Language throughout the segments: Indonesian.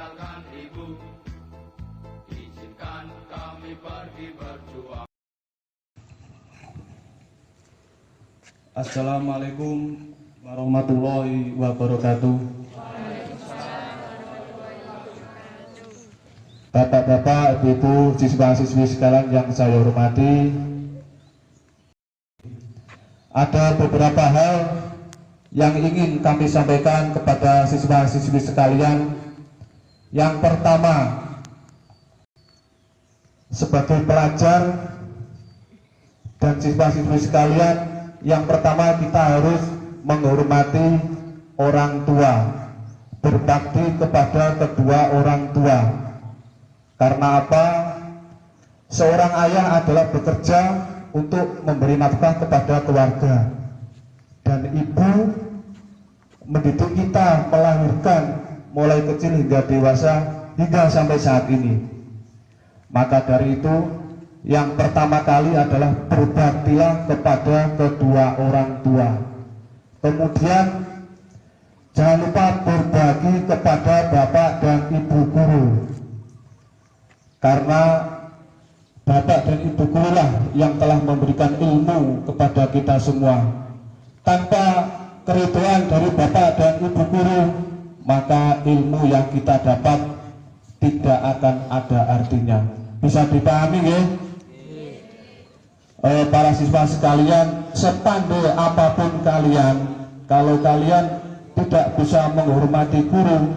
tinggalkan ibu. Izinkan kami pergi berjuang. Assalamualaikum warahmatullahi wabarakatuh. Bapak-bapak, ibu-ibu, siswa-siswi sekalian yang saya hormati, ada beberapa hal yang ingin kami sampaikan kepada siswa-siswi sekalian. Yang pertama, sebagai pelajar dan siswa-siswi sekalian, yang pertama kita harus menghormati orang tua, berbakti kepada kedua orang tua. Karena apa? Seorang ayah adalah bekerja untuk memberi nafkah kepada keluarga, dan ibu mendidik kita, melahirkan mulai kecil hingga dewasa, hingga sampai saat ini. Maka dari itu, yang pertama kali adalah berbaktilah kepada kedua orang tua. Kemudian jangan lupa berbagi kepada bapak dan ibu guru, karena bapak dan ibu guru lah yang telah memberikan ilmu kepada kita semua. Tanpa keridhaan dari bapak dan ibu guru, maka ilmu yang kita dapat tidak akan ada artinya. Bisa dipahami ya? Para siswa sekalian, sepandai apapun kalian, kalau kalian tidak bisa menghormati guru,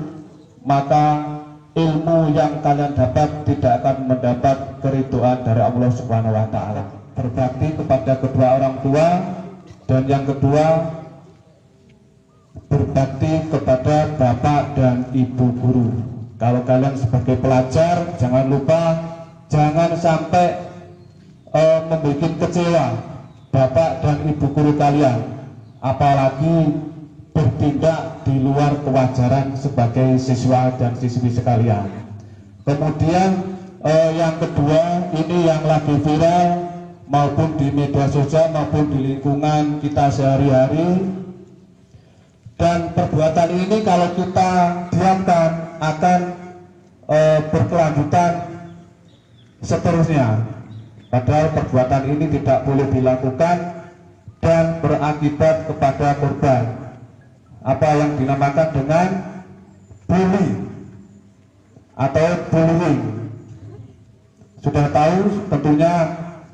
maka ilmu yang kalian dapat tidak akan mendapat keridhaan dari Allah Subhanahu wa Ta'ala. Berbakti kepada kedua orang tua, dan yang kedua, berbakti kepada bapak dan ibu guru. Kalau kalian sebagai pelajar, jangan lupa, jangan sampai membuat kecewa bapak dan ibu guru kalian, apalagi bertindak di luar kewajaran sebagai siswa dan siswi sekalian. Kemudian yang kedua, ini yang lagi viral maupun di media sosial maupun di lingkungan kita sehari-hari, dan perbuatan ini kalau kita diamkan akan berkelanjutan seterusnya. Padahal perbuatan ini tidak boleh dilakukan dan berakibat kepada korban, apa yang dinamakan dengan bully atau bullying. Sudah tahu tentunya,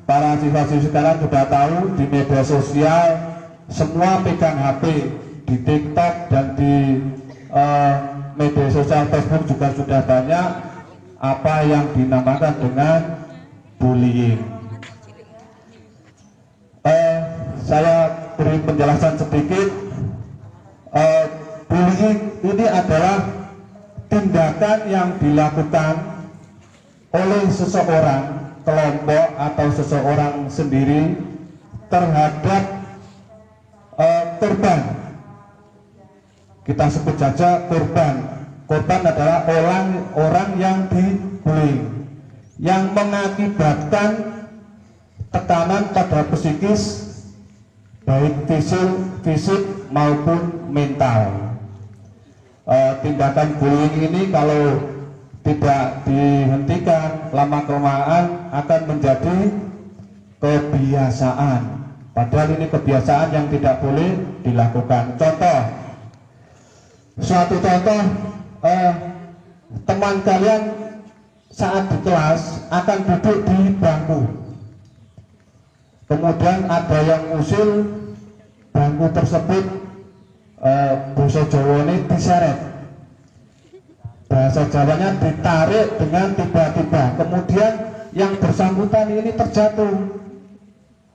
para siswa-siswi sekarang sudah tahu, di media sosial semua pegang HP, di TikTok dan di media sosial Facebook juga sudah banyak apa yang dinamakan dengan bullying. Saya beri penjelasan sedikit. Bullying ini adalah tindakan yang dilakukan oleh seseorang, kelompok atau seseorang sendiri terhadap korban. Kita sebut saja korban. Korban adalah orang yang dibully, yang mengakibatkan tekanan pada psikis, baik fisik maupun mental. Tindakan bullying ini kalau tidak dihentikan, lama-kelamaan akan menjadi kebiasaan. Padahal ini kebiasaan yang tidak boleh dilakukan. Suatu contoh, teman kalian saat di kelas akan duduk di bangku, kemudian ada yang usil bangku tersebut, bahasa Jawanya diseret, bahasa Jawanya ditarik dengan tiba-tiba, kemudian yang bersangkutan ini terjatuh.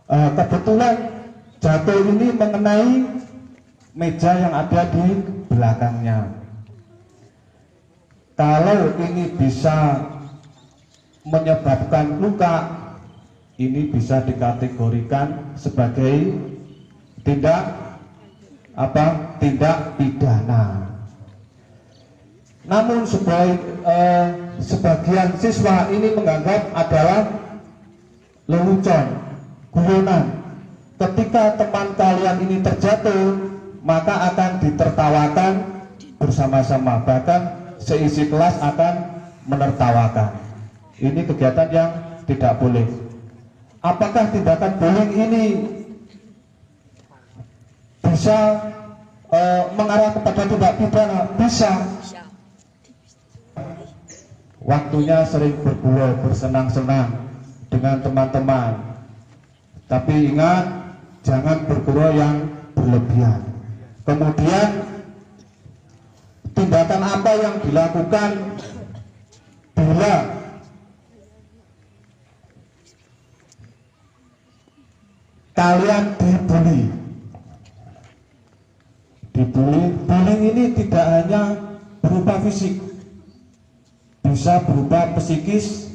Kebetulan jatuh ini mengenai meja yang ada di belakangnya. Kalau ini bisa menyebabkan luka, ini bisa dikategorikan sebagai tindak pidana. Namun sebagian siswa ini menganggap adalah lelucon, guyonan. Ketika teman kalian ini terjatuh, maka akan ditertawakan bersama-sama. Bahkan seisi kelas akan menertawakan. Ini kegiatan yang tidak boleh. Apakah tindakan bullying ini bisa mengarah kepada tindak pidana? Bisa. Waktunya sering bergurau, bersenang-senang dengan teman-teman. Tapi ingat, jangan bergurau yang berlebihan. Kemudian tindakan apa yang dilakukan bila kalian dibully? Bullying ini tidak hanya berupa fisik, bisa berupa psikis.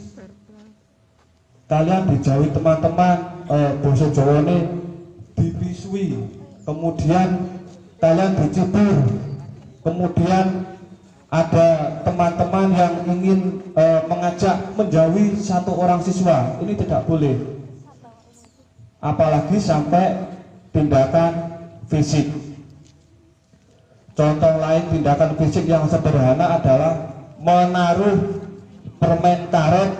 Kalian dijauhi teman-teman, basa Jawa ini dipisui, kemudian kalian dicibir, kemudian ada teman-teman yang ingin mengajak menjauhi satu orang siswa. Ini tidak boleh, apalagi sampai tindakan fisik. Contoh lain tindakan fisik yang sederhana adalah menaruh permen karet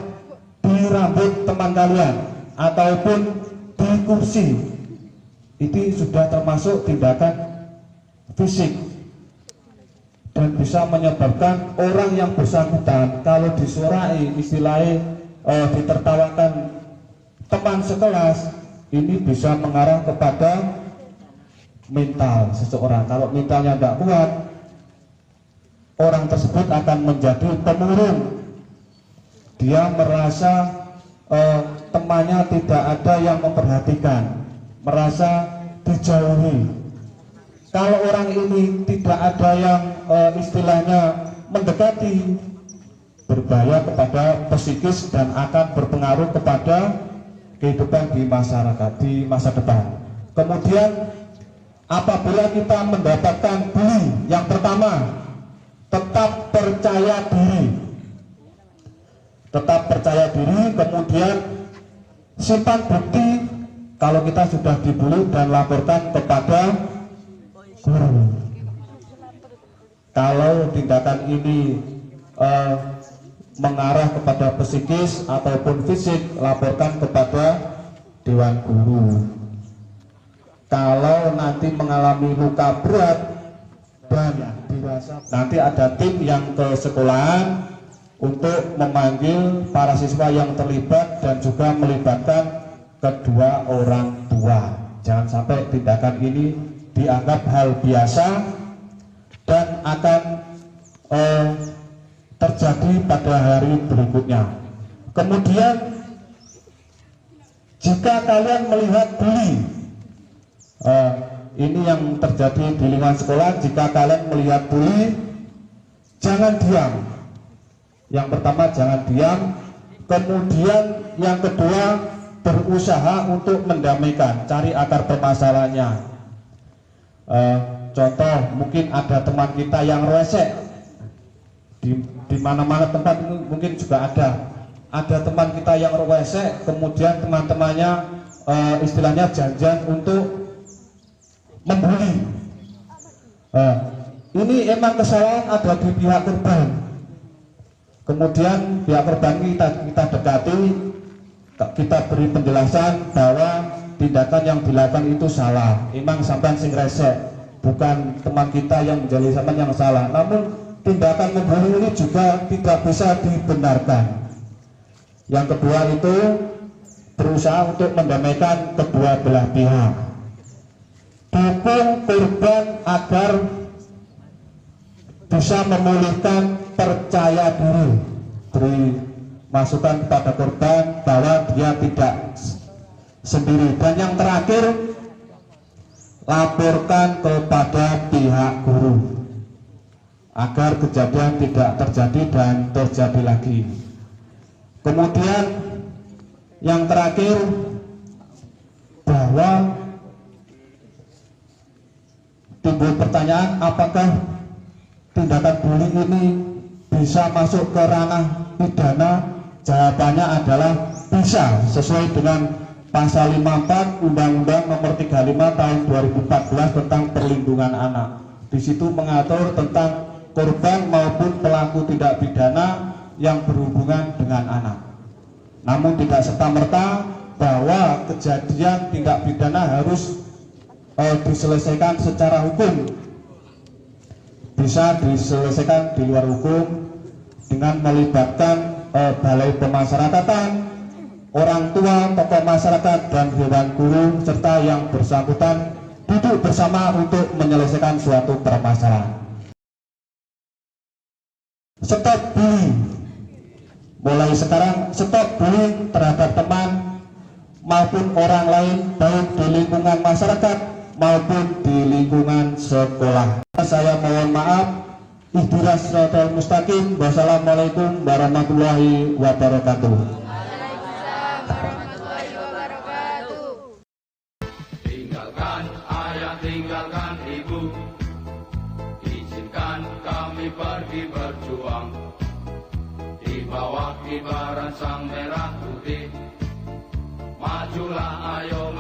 di rambut teman kalian ataupun di kursi. Itu sudah termasuk tindakan fisik dan bisa menyebabkan orang yang bersangkutan kalau disurai, istilahnya ditertawakan teman sekelas, ini bisa mengarah kepada mental seseorang. Kalau mentalnya tidak kuat, orang tersebut akan menjadi pemurung. Dia merasa temannya tidak ada yang memperhatikan, merasa dijauhi. Kalau orang ini tidak ada yang istilahnya mendekati, berbahaya kepada psikis dan akan berpengaruh kepada kehidupan di masyarakat di masa depan. Kemudian apabila kita mendapatkan bully, yang pertama, tetap percaya diri. Tetap percaya diri, kemudian simpan bukti kalau kita sudah dibully dan laporkan kepada guru. Kalau tindakan ini mengarah kepada psikis ataupun fisik, laporkan kepada dewan guru. Kalau nanti mengalami luka berat dan dirasa, nanti ada tim yang ke sekolahan untuk memanggil para siswa yang terlibat dan juga melibatkan kedua orang tua. Jangan sampai tindakan ini dianggap hal biasa dan akan terjadi pada hari berikutnya. Kemudian jika kalian melihat bully, ini yang terjadi di lingkungan sekolah, jika kalian melihat bully, jangan diam. Yang pertama, jangan diam. Kemudian yang kedua, berusaha untuk mendamaikan, cari akar permasalahannya. Contoh, mungkin ada teman kita yang resek, di mana-mana tempat mungkin juga ada teman kita yang resek, kemudian teman-temannya istilahnya janjian untuk membuli. Ini emang kesalahan ada di pihak korban. Kemudian pihak korban kita dekati, kita beri penjelasan bahwa tindakan yang dilakukan itu salah. Emang sampean sing resek, bukan teman kita yang menjadi sampean yang salah. Namun tindakan membuli ini juga tidak bisa dibenarkan. Yang kedua itu berusaha untuk mendamaikan kedua belah pihak. Dukung korban agar bisa memulihkan percaya diri. Beri masukan kepada korban bahwa dia tidak sendiri. Dan yang terakhir, laporkan kepada pihak guru agar kejadian tidak terjadi dan terjadi lagi. Kemudian yang terakhir, bahwa timbul pertanyaan, apakah tindakan bullying ini bisa masuk ke ranah pidana? Jawabannya adalah bisa, sesuai dengan pasal 54 Undang-Undang Nomor 35 Tahun 2014 tentang Perlindungan Anak. Di situ mengatur tentang korban maupun pelaku tindak pidana yang berhubungan dengan anak. Namun tidak serta-merta bahwa kejadian tindak pidana harus diselesaikan secara hukum. Bisa diselesaikan di luar hukum dengan melibatkan balai pemasyarakatan, orang tua, tokoh masyarakat, dan dewan guru serta yang bersangkutan duduk bersama untuk menyelesaikan suatu permasalahan. Stop bullying. Mulai sekarang stop bullying terhadap teman maupun orang lain, baik di lingkungan masyarakat maupun di lingkungan sekolah. Saya mohon maaf. Ihdinas siratal mustaqim. Wassalamualaikum warahmatullahi wabarakatuh. Tinggalkan ayah, tinggalkan ibu, izinkan kami pergi berjuang di bawah kibaran sang merah putih. Majulah, ayo